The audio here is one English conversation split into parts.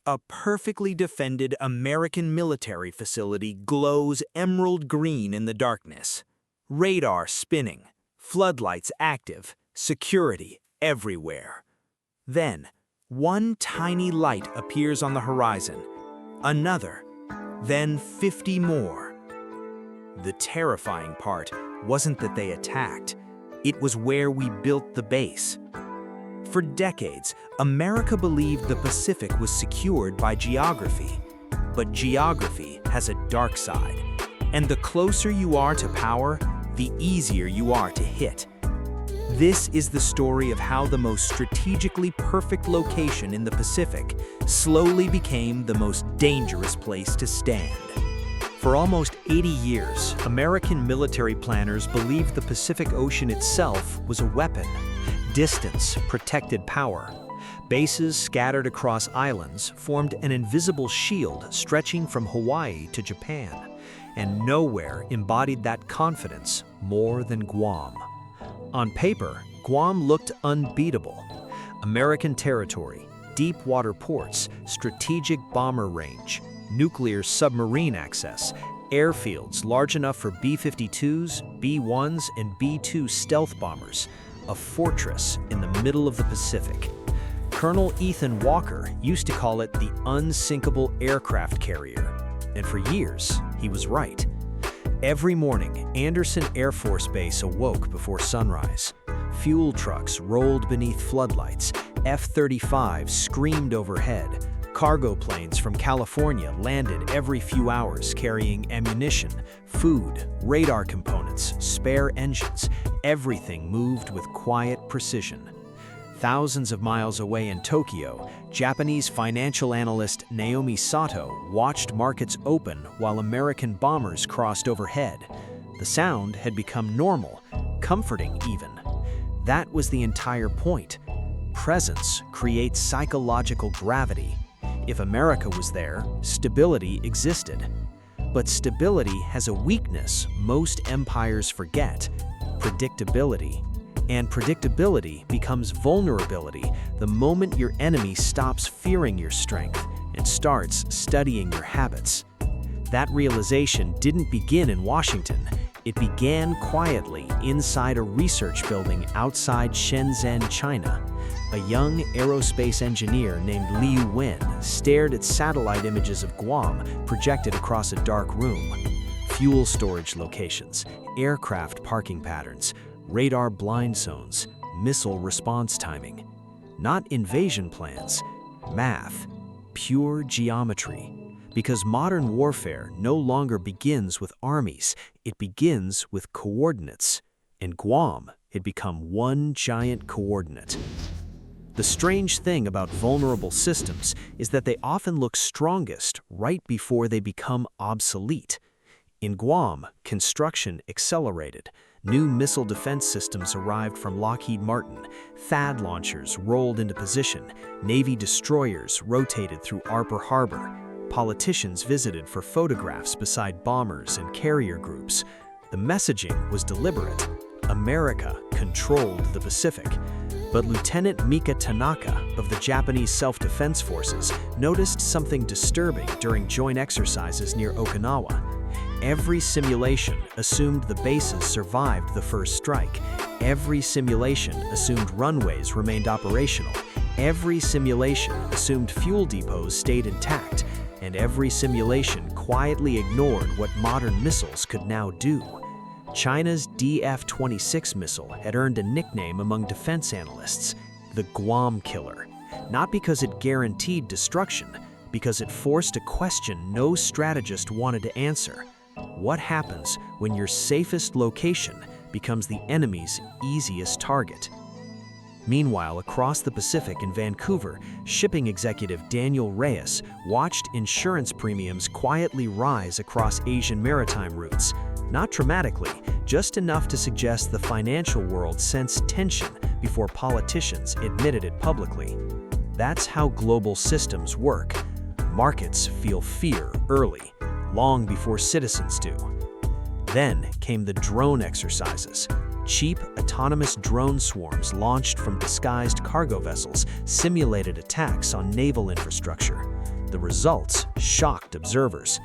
A perfectly defended American military facility glows emerald green in the darkness. Radar spinning, floodlights active, security everywhere. Then, one tiny light appears on the horizon. Another, then 50 more. The terrifying part wasn't that they attacked. It was where we built the base. For decades, America believed the Pacific was secured by geography. But geography has a dark side. And the closer you are to power, the easier you are to hit. This is the story of how the most strategically perfect location in the Pacific slowly became the most dangerous place to stand. For almost 80 years, American military planners believed the Pacific Ocean itself was a weapon. Distance protected power. Bases scattered across islands formed an invisible shield stretching from Hawaii to Japan, and nowhere embodied that confidence more than Guam. On paper, Guam looked unbeatable. American territory, deep water ports, strategic bomber range, nuclear submarine access, airfields large enough for B-52s, B-1s, and B-2 stealth bombers, a fortress in the middle of the Pacific. Colonel Ethan Walker used to call it the unsinkable aircraft carrier, and for years, he was right. Every morning, Andersen Air Force Base awoke before sunrise. Fuel trucks rolled beneath floodlights, F-35s screamed overhead, cargo planes from California landed every few hours carrying ammunition, food, radar components, spare engines. Everything moved with quiet precision. Thousands of miles away in Tokyo, Japanese financial analyst Naomi Sato watched markets open while American bombers crossed overhead. The sound had become normal, comforting even. That was the entire point. Presence creates psychological gravity. If America was there, stability existed. But stability has a weakness most empires forget: predictability. And predictability becomes vulnerability the moment your enemy stops fearing your strength and starts studying your habits. That realization didn't begin in Washington. It began quietly inside a research building outside Shenzhen, China. A young aerospace engineer named Liu Wen stared at satellite images of Guam projected across a dark room. Fuel storage locations, aircraft parking patterns, radar blind zones, missile response timing. Not invasion plans, math, pure geometry. Because modern warfare no longer begins with armies, it begins with coordinates. In Guam, had become one giant coordinate. The strange thing about vulnerable systems is that they often look strongest right before they become obsolete. In Guam, construction accelerated. New missile defense systems arrived from Lockheed Martin. THAAD launchers rolled into position. Navy destroyers rotated through Arper Harbor. Politicians visited for photographs beside bombers and carrier groups. The messaging was deliberate. America controlled the Pacific. But Lieutenant Mika Tanaka of the Japanese Self-Defense Forces noticed something disturbing during joint exercises near Okinawa. Every simulation assumed the bases survived the first strike. Every simulation assumed runways remained operational. Every simulation assumed fuel depots stayed intact. And every simulation quietly ignored what modern missiles could now do. China's DF-26 missile had earned a nickname among defense analysts, the Guam Killer, not because it guaranteed destruction, because it forced a question no strategist wanted to answer. What happens when your safest location becomes the enemy's easiest target? Meanwhile, across the Pacific in Vancouver, shipping executive Daniel Reyes watched insurance premiums quietly rise across Asian maritime routes. Not dramatically, just enough to suggest the financial world sensed tension before politicians admitted it publicly. That's how global systems work. Markets feel fear early, long before citizens do. Then came the drone exercises. Cheap, autonomous drone swarms launched from disguised cargo vessels simulated attacks on naval infrastructure. The results shocked observers.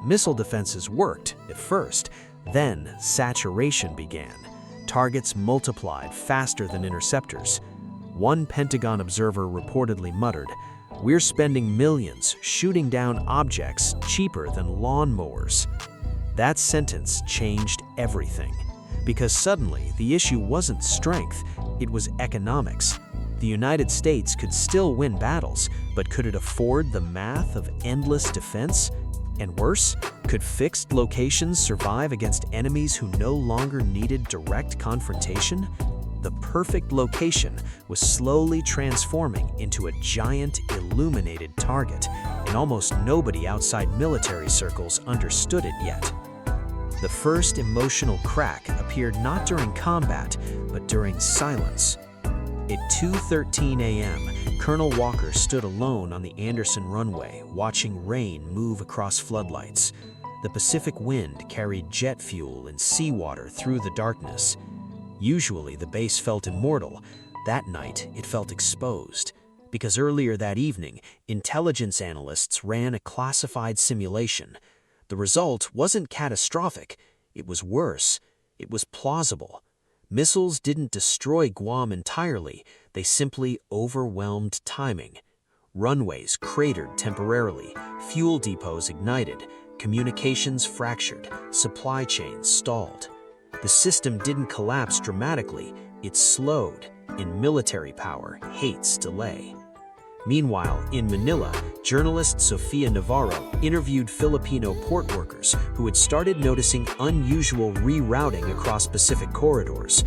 Missile defenses worked at first, then saturation began. Targets multiplied faster than interceptors. One Pentagon observer reportedly muttered, "We're spending millions shooting down objects cheaper than lawnmowers." That sentence changed everything, because suddenly the issue wasn't strength, it was economics. The United States could still win battles, but could it afford the math of endless defense? And worse, could fixed locations survive against enemies who no longer needed direct confrontation? The perfect location was slowly transforming into a giant illuminated target, and almost nobody outside military circles understood it yet. The first emotional crack appeared not during combat, but during silence. At 2:13 a.m., Colonel Walker stood alone on the Anderson runway, watching rain move across floodlights. The Pacific wind carried jet fuel and seawater through the darkness. Usually, the base felt immortal. That night, it felt exposed. Because earlier that evening, intelligence analysts ran a classified simulation. The result wasn't catastrophic. It was worse. It was plausible. Missiles didn't destroy Guam entirely, they simply overwhelmed timing. Runways cratered temporarily, fuel depots ignited, communications fractured, supply chains stalled. The system didn't collapse dramatically, it slowed, and military power hates delay. Meanwhile, in Manila, journalist Sofia Navarro interviewed Filipino port workers who had started noticing unusual rerouting across Pacific corridors.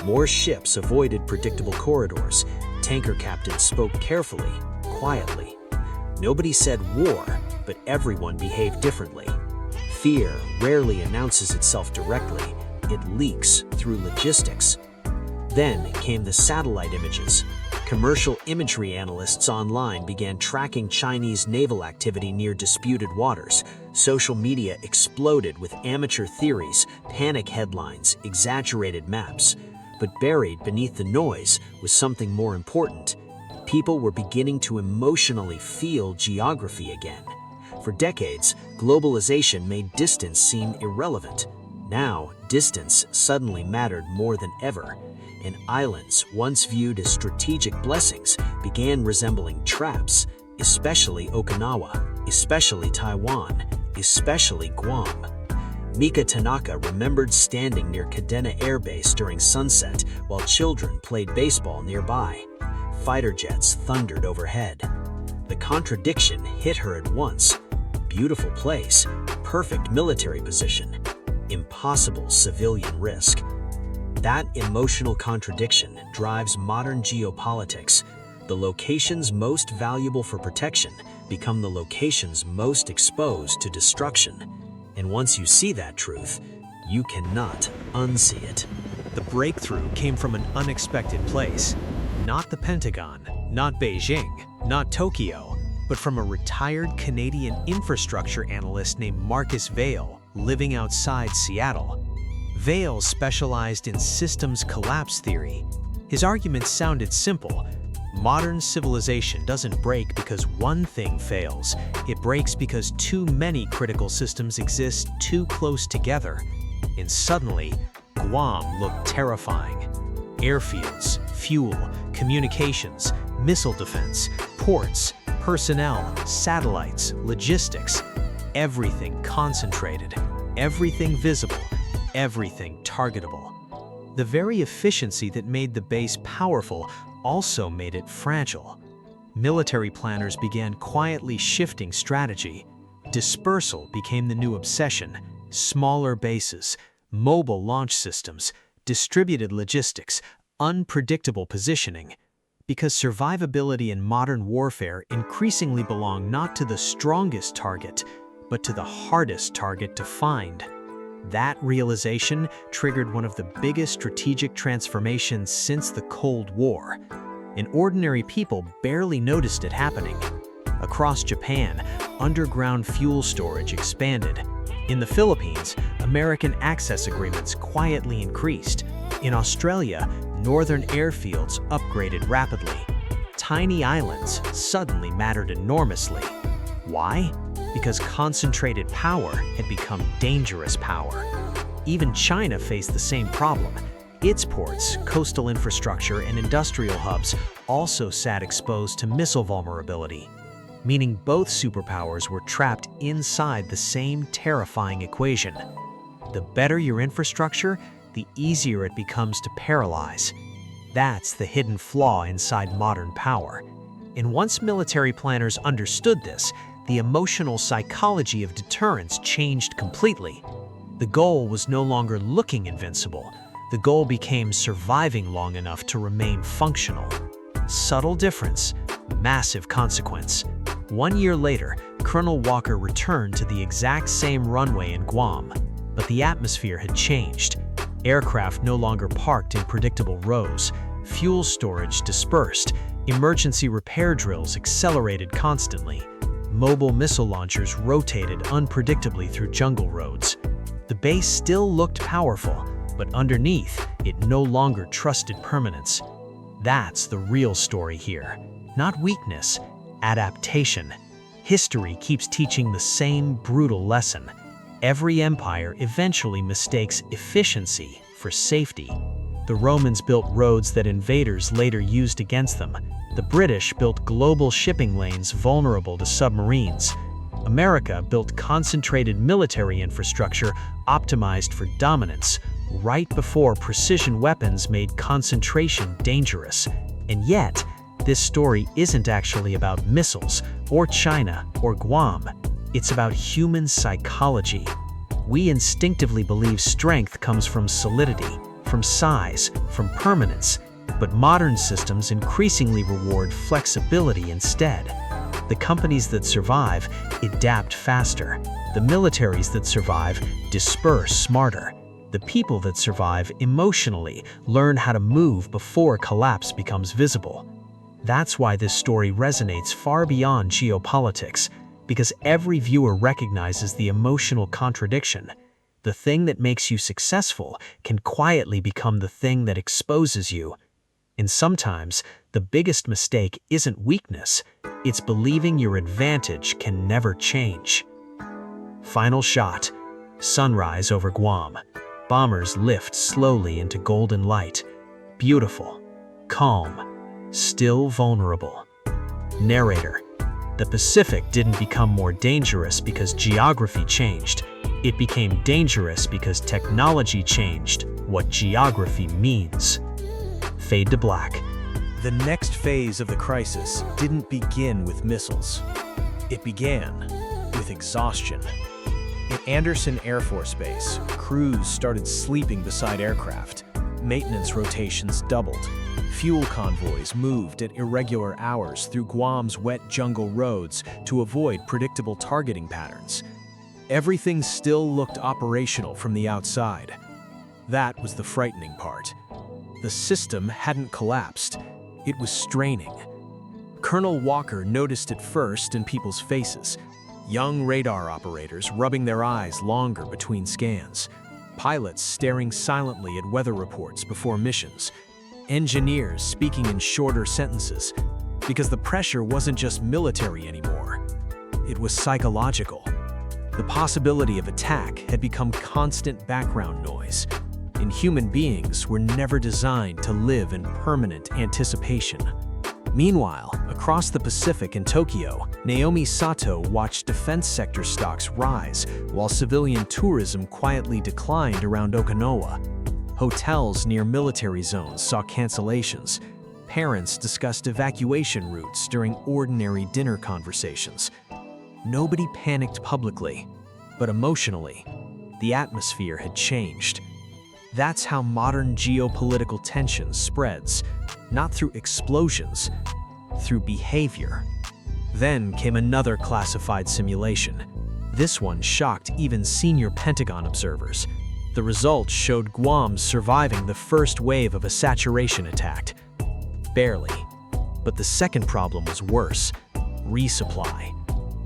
More ships avoided predictable corridors. Tanker captains spoke carefully, quietly. Nobody said war, but everyone behaved differently. Fear rarely announces itself directly. It leaks through logistics. Then came the satellite images. Commercial imagery analysts online began tracking Chinese naval activity near disputed waters. Social media exploded with amateur theories, panic headlines, exaggerated maps. But buried beneath the noise was something more important. People were beginning to emotionally feel geography again. For decades, globalization made distance seem irrelevant. Now, distance suddenly mattered more than ever. And islands, once viewed as strategic blessings, began resembling traps, especially Okinawa, especially Taiwan, especially Guam. Mika Tanaka remembered standing near Kadena Air Base during sunset while children played baseball nearby. Fighter jets thundered overhead. The contradiction hit her at once. Beautiful place, perfect military position, impossible civilian risk. That emotional contradiction drives modern geopolitics. The locations most valuable for protection become the locations most exposed to destruction. And once you see that truth, you cannot unsee it. The breakthrough came from an unexpected place. Not the Pentagon, not Beijing, not Tokyo, but from a retired Canadian infrastructure analyst named Marcus Vail, living outside Seattle. Vail specialized in systems collapse theory. His argument sounded simple. Modern civilization doesn't break because one thing fails. It breaks because too many critical systems exist too close together. And suddenly, Guam looked terrifying. Airfields, fuel, communications, missile defense, ports, personnel, satellites, logistics. Everything concentrated, everything visible, everything targetable. The very efficiency that made the base powerful also made it fragile. Military planners began quietly shifting strategy. Dispersal became the new obsession. Smaller bases, mobile launch systems, distributed logistics, unpredictable positioning. Because survivability in modern warfare increasingly belong not to the strongest target, but to the hardest target to find. That realization triggered one of the biggest strategic transformations since the Cold War. And ordinary people barely noticed it happening. Across Japan, underground fuel storage expanded. In the Philippines, American access agreements quietly increased. In Australia, northern airfields upgraded rapidly. Tiny islands suddenly mattered enormously. Why? Because concentrated power had become dangerous power. Even China faced the same problem. Its ports, coastal infrastructure, and industrial hubs also sat exposed to missile vulnerability, meaning both superpowers were trapped inside the same terrifying equation. The better your infrastructure, the easier it becomes to paralyze. That's the hidden flaw inside modern power. And once military planners understood this, the emotional psychology of deterrence changed completely. The goal was no longer looking invincible. The goal became surviving long enough to remain functional. Subtle difference, massive consequence. 1 year later, Colonel Walker returned to the exact same runway in Guam, but the atmosphere had changed. Aircraft no longer parked in predictable rows, fuel storage dispersed, emergency repair drills accelerated constantly. Mobile missile launchers rotated unpredictably through jungle roads. The base still looked powerful, but underneath, it no longer trusted permanence. That's the real story here. Not weakness, adaptation. History keeps teaching the same brutal lesson. Every empire eventually mistakes efficiency for safety. The Romans built roads that invaders later used against them. The British built global shipping lanes vulnerable to submarines. America built concentrated military infrastructure optimized for dominance, right before precision weapons made concentration dangerous. And yet, this story isn't actually about missiles, or China, or Guam. It's about human psychology. We instinctively believe strength comes from solidity, from size, from permanence, but modern systems increasingly reward flexibility instead. The companies that survive adapt faster. The militaries that survive disperse smarter. The people that survive emotionally learn how to move before collapse becomes visible. That's why this story resonates far beyond geopolitics, because every viewer recognizes the emotional contradiction. The thing that makes you successful can quietly become the thing that exposes you. And sometimes, the biggest mistake isn't weakness, it's believing your advantage can never change. Final shot. Sunrise over Guam. Bombers lift slowly into golden light. Beautiful, calm, still vulnerable. Narrator. The Pacific didn't become more dangerous because geography changed. It became dangerous because technology changed what geography means. Fade to black. The next phase of the crisis didn't begin with missiles. It began with exhaustion. In Andersen Air Force Base, crews started sleeping beside aircraft. Maintenance rotations doubled. Fuel convoys moved at irregular hours through Guam's wet jungle roads to avoid predictable targeting patterns. Everything still looked operational from the outside. That was the frightening part. The system hadn't collapsed. It was straining. Colonel Walker noticed it first in people's faces. Young radar operators rubbing their eyes longer between scans. Pilots staring silently at weather reports before missions. Engineers speaking in shorter sentences. Because the pressure wasn't just military anymore. It was psychological. The possibility of attack had become constant background noise. And human beings were never designed to live in permanent anticipation. Meanwhile, across the Pacific in Tokyo, Naomi Sato watched defense sector stocks rise while civilian tourism quietly declined around Okinawa. Hotels near military zones saw cancellations. Parents discussed evacuation routes during ordinary dinner conversations. Nobody panicked publicly, but emotionally, the atmosphere had changed. That's how modern geopolitical tension spreads, not through explosions, through behavior. Then came another classified simulation. This one shocked even senior Pentagon observers. The results showed Guam surviving the first wave of a saturation attack. Barely. But the second problem was worse: resupply.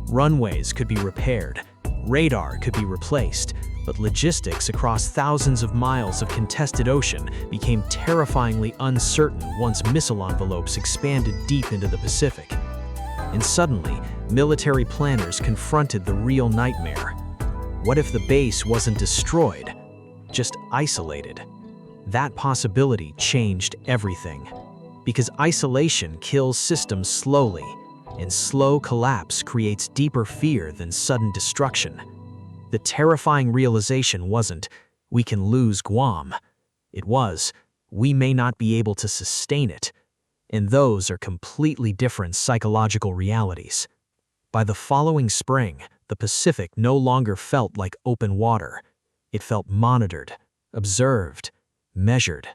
Runways could be repaired, radar could be replaced, But logistics across thousands of miles of contested ocean became terrifyingly uncertain once missile envelopes expanded deep into the Pacific. And suddenly, military planners confronted the real nightmare. What if the base wasn't destroyed, just isolated? That possibility changed everything. Because isolation kills systems slowly, and slow collapse creates deeper fear than sudden destruction. The terrifying realization wasn't, we can lose Guam. It was, we may not be able to sustain it. And those are completely different psychological realities. By the following spring, the Pacific no longer felt like open water. It felt monitored, observed, measured.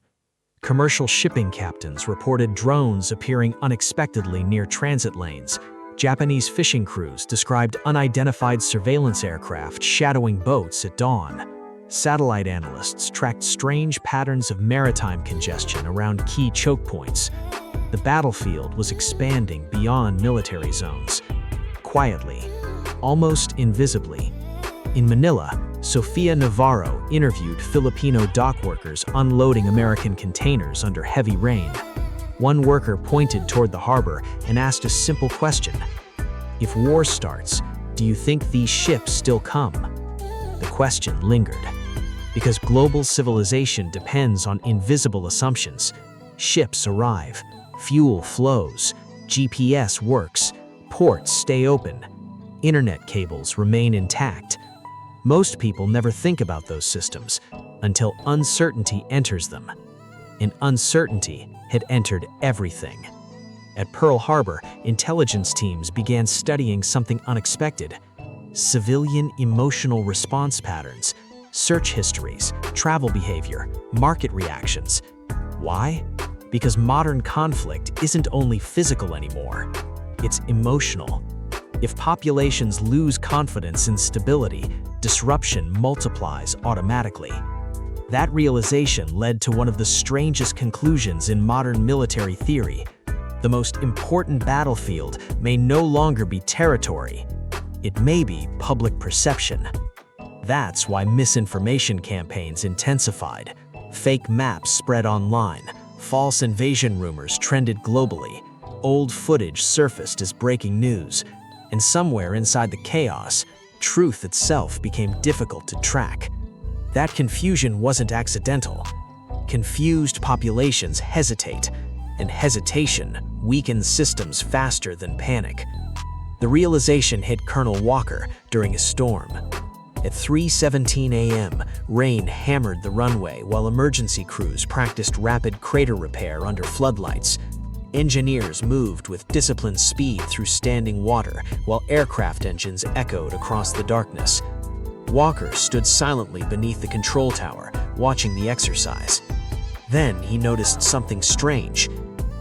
Commercial shipping captains reported drones appearing unexpectedly near transit lanes. Japanese fishing crews described unidentified surveillance aircraft shadowing boats at dawn. Satellite analysts tracked strange patterns of maritime congestion around key choke points. The battlefield was expanding beyond military zones. Quietly, almost invisibly. In Manila, Sofia Navarro interviewed Filipino dock workers unloading American containers under heavy rain. One worker pointed toward the harbor and asked a simple question. If war starts, do you think these ships still come? The question lingered. Because global civilization depends on invisible assumptions. Ships arrive, fuel flows, GPS works, ports stay open, internet cables remain intact. Most people never think about those systems until uncertainty enters them. And uncertainty had entered everything. At Pearl Harbor, intelligence teams began studying something unexpected: civilian emotional response patterns, search histories, travel behavior, market reactions. Why? Because modern conflict isn't only physical anymore, it's emotional. If populations lose confidence in stability, disruption multiplies automatically. That realization led to one of the strangest conclusions in modern military theory. The most important battlefield may no longer be territory. It may be public perception. That's why misinformation campaigns intensified. Fake maps spread online. False invasion rumors trended globally. Old footage surfaced as breaking news. And somewhere inside the chaos, truth itself became difficult to track. That confusion wasn't accidental. Confused populations hesitate, and hesitation weakens systems faster than panic. The realization hit Colonel Walker during a storm. At 3:17 a.m., rain hammered the runway while emergency crews practiced rapid crater repair under floodlights. Engineers moved with disciplined speed through standing water while aircraft engines echoed across the darkness. Walker stood silently beneath the control tower, watching the exercise. Then he noticed something strange.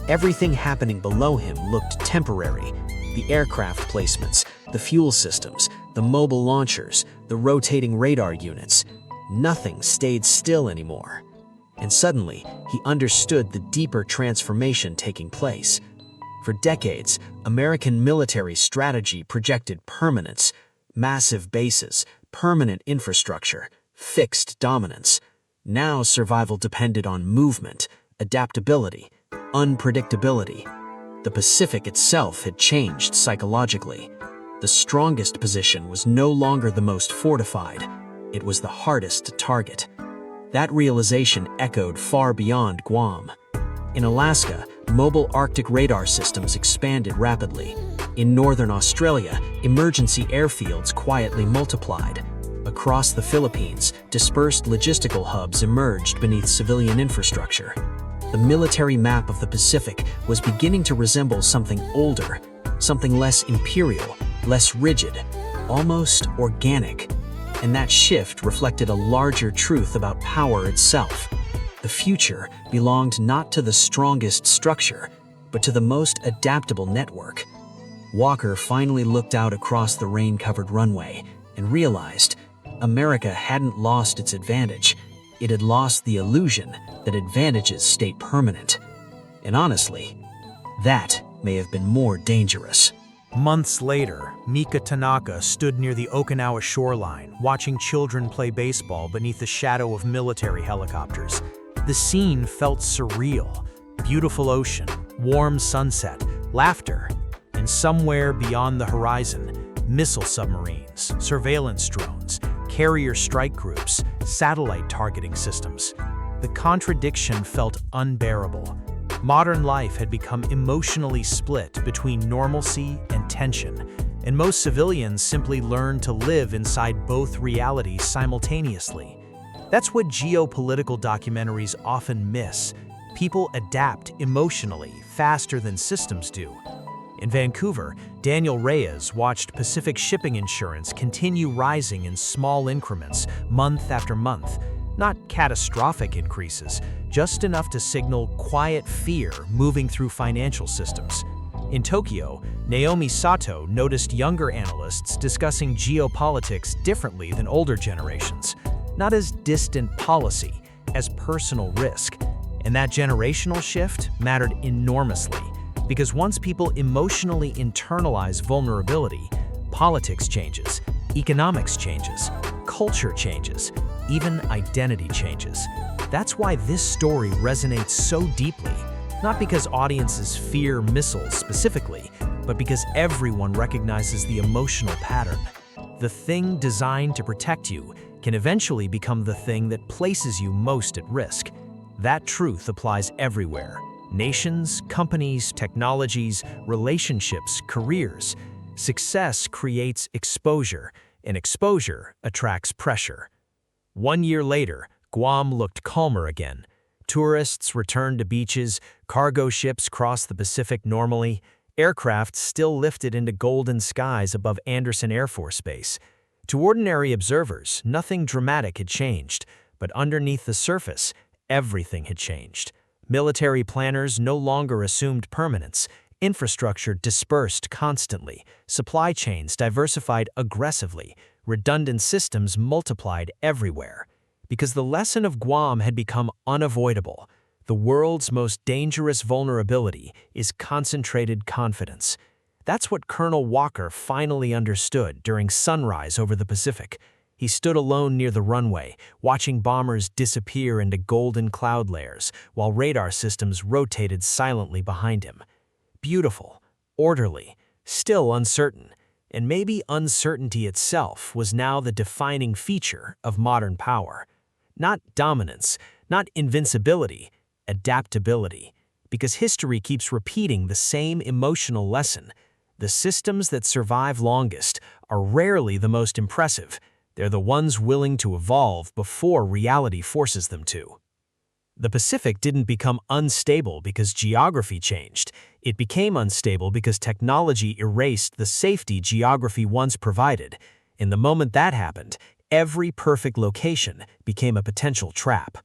Everything happening below him looked temporary. The aircraft placements, the fuel systems, the mobile launchers, the rotating radar units. Nothing stayed still anymore. And suddenly, he understood the deeper transformation taking place. For decades, American military strategy projected permanence, massive bases, permanent infrastructure, fixed dominance. Now survival depended on movement, adaptability, unpredictability. The Pacific itself had changed psychologically. The strongest position was no longer the most fortified. It was the hardest to target. That realization echoed far beyond Guam. In Alaska, mobile Arctic radar systems expanded rapidly. In northern Australia, emergency airfields quietly multiplied. Across the Philippines, dispersed logistical hubs emerged beneath civilian infrastructure. The military map of the Pacific was beginning to resemble something older, something less imperial, less rigid, almost organic. And that shift reflected a larger truth about power itself. The future belonged not to the strongest structure, but to the most adaptable network. Walker finally looked out across the rain-covered runway and realized America hadn't lost its advantage. It had lost the illusion that advantages stayed permanent. And honestly, that may have been more dangerous. Months later, Mika Tanaka stood near the Okinawa shoreline, watching children play baseball beneath the shadow of military helicopters. The scene felt surreal. Beautiful ocean, warm sunset, laughter, and somewhere beyond the horizon, missile submarines, surveillance drones, carrier strike groups, satellite targeting systems. The contradiction felt unbearable. Modern life had become emotionally split between normalcy and tension, and most civilians simply learned to live inside both realities simultaneously. That's what geopolitical documentaries often miss. People adapt emotionally faster than systems do. In Vancouver, Daniel Reyes watched Pacific shipping insurance continue rising in small increments, month after month. Not catastrophic increases, just enough to signal quiet fear moving through financial systems. In Tokyo, Naomi Sato noticed younger analysts discussing geopolitics differently than older generations, not as distant policy, as personal risk. And that generational shift mattered enormously, because once people emotionally internalize vulnerability, politics changes, economics changes, culture changes, even identity changes. That's why this story resonates so deeply, not because audiences fear missiles specifically, but because everyone recognizes the emotional pattern. The thing designed to protect you can eventually become the thing that places you most at risk. That truth applies everywhere. Nations, companies, technologies, relationships, careers. Success creates exposure, and exposure attracts pressure. 1 year later, Guam looked calmer again. Tourists returned to beaches, cargo ships crossed the Pacific normally, aircraft still lifted into golden skies above Andersen Air Force Base. To ordinary observers, nothing dramatic had changed, but underneath the surface, everything had changed. Military planners no longer assumed permanence. Infrastructure dispersed constantly. Supply chains diversified aggressively. Redundant systems multiplied everywhere. Because the lesson of Guam had become unavoidable. The world's most dangerous vulnerability is concentrated confidence. That's what Colonel Walker finally understood during sunrise over the Pacific. He stood alone near the runway, watching bombers disappear into golden cloud layers, while radar systems rotated silently behind him. Beautiful, orderly, still uncertain, and maybe uncertainty itself was now the defining feature of modern power. Not dominance, not invincibility, adaptability. Because history keeps repeating the same emotional lesson. The systems that survive longest are rarely the most impressive. They're the ones willing to evolve before reality forces them to. The Pacific didn't become unstable because geography changed. It became unstable because technology erased the safety geography once provided. And the moment that happened, every perfect location became a potential trap.